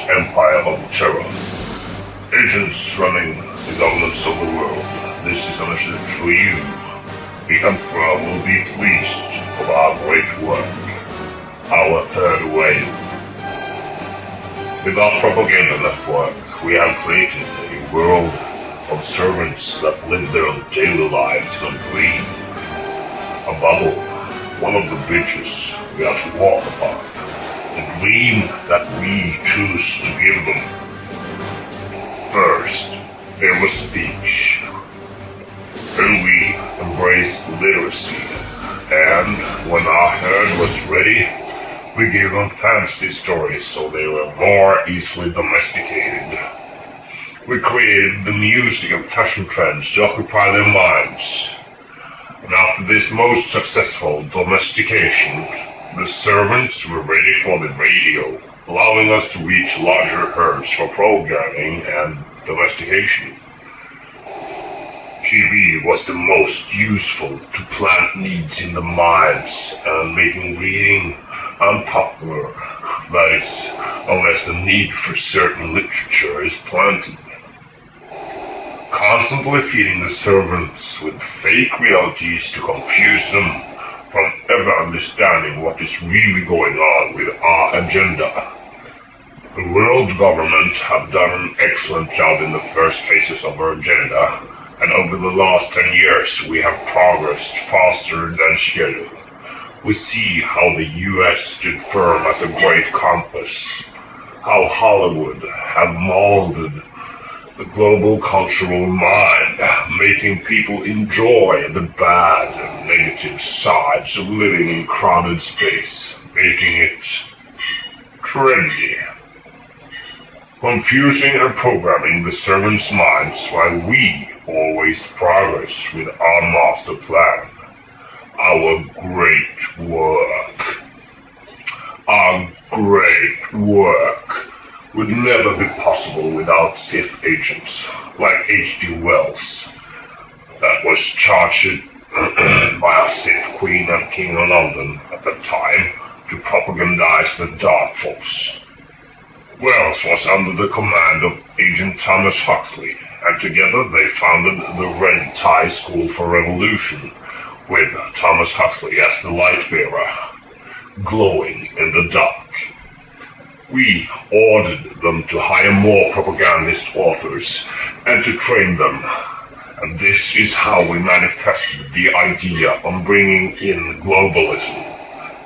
empire of terror. Agents running the governments of the world. This is a message for you. The Emperor will be pleased of our great work, our third wave. With our propaganda network, we have created a world of servants that live their daily lives in a dream, a bubble, one of the bridges we are to walk upon, the dream that we choose to give them. First, there was speech. Then we embraced literacy, and when our herd was ready, we gave them fantasy stories so they were more easily domesticated. We created the music and fashion trends to occupy their minds. And after this most successful domestication, the servants were ready for the radio, allowing us to reach larger herds for programming and domestication. TV was the most useful to plant needs in the minds and making reading unpopular. That is, unless the need for certain literature is planted. Constantly feeding the servants with fake realities to confuse them from ever understanding what is really going on with our agenda. The world government have done an excellent job in the first phases of our agenda, and over the last 10 years we have progressed faster than scheduled. We see how the US stood firm as a great compass, how Hollywood have molded the global cultural mind, making people enjoy the bad and negative sides of living in crowded space, making it trendy. Confusing and programming the servants' minds while we always progress with our master plan. Our great work. Our great work would never be possible without Sith agents like H.G. Wells, that was charged by a Sith Queen and King of London at the time to propagandize the Dark Force. Wells was under the command of Agent Thomas Huxley, and together they founded the Red Tie School for Revolution, with Thomas Huxley as the light bearer, glowing in the dark. We ordered them to hire more propagandist authors and to train them, and this is how we manifested the idea of bringing in globalism,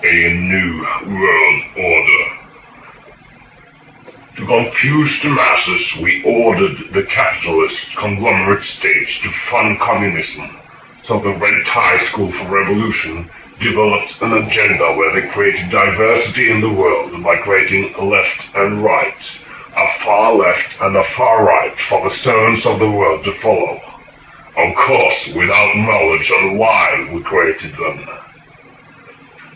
a new world order. To confuse the masses, we ordered the capitalist conglomerate states to fund communism, so the Red Tie School for Revolution developed an agenda where they created diversity in the world by creating a left and right, a far left and a far right for the servants of the world to follow. Of course, without knowledge on why we created them.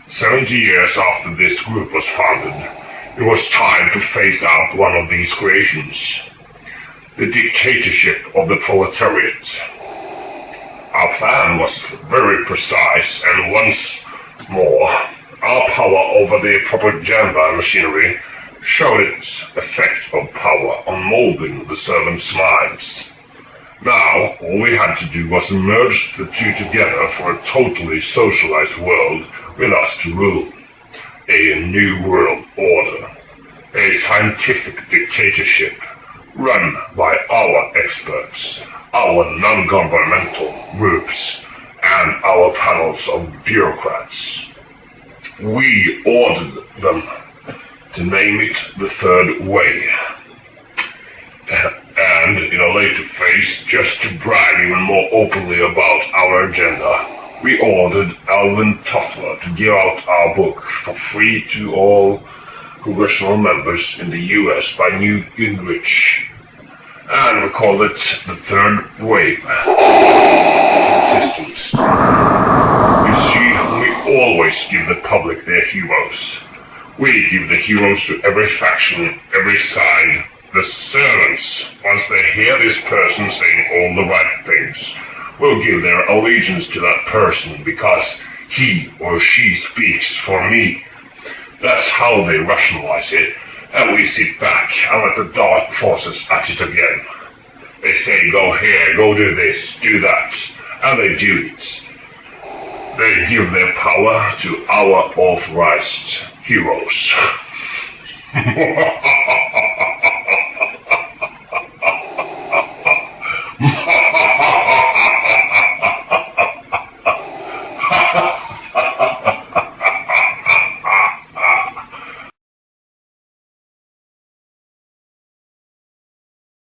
70 years after this group was founded, it was time to phase out one of these creations, the dictatorship of the proletariat. Our plan was very precise, and once more, our power over the propaganda machinery showed its effect of power on molding the servants' minds. Now, all we had to do was merge the two together for a totally socialized world with us to rule. A new world order, a scientific dictatorship run by our experts, our non-governmental groups, and our panels of bureaucrats. We ordered them to name it the Third Way. And in a later phase, just to brag even more openly about our agenda, we ordered Alvin Toffler to give out our book for free to all congressional members in the US by Newt Gingrich. And we called it the Third Wave. Systems. You see, we always give the public their heroes. We give the heroes to every faction, every side. The servants, once they hear this person saying all the right things, will give their allegiance to that person because he or she speaks for me. That's how they rationalize it, and we sit back and let the dark forces at it again. They say, go here, go do this, do that, and they do it. They give their power to our authorized heroes.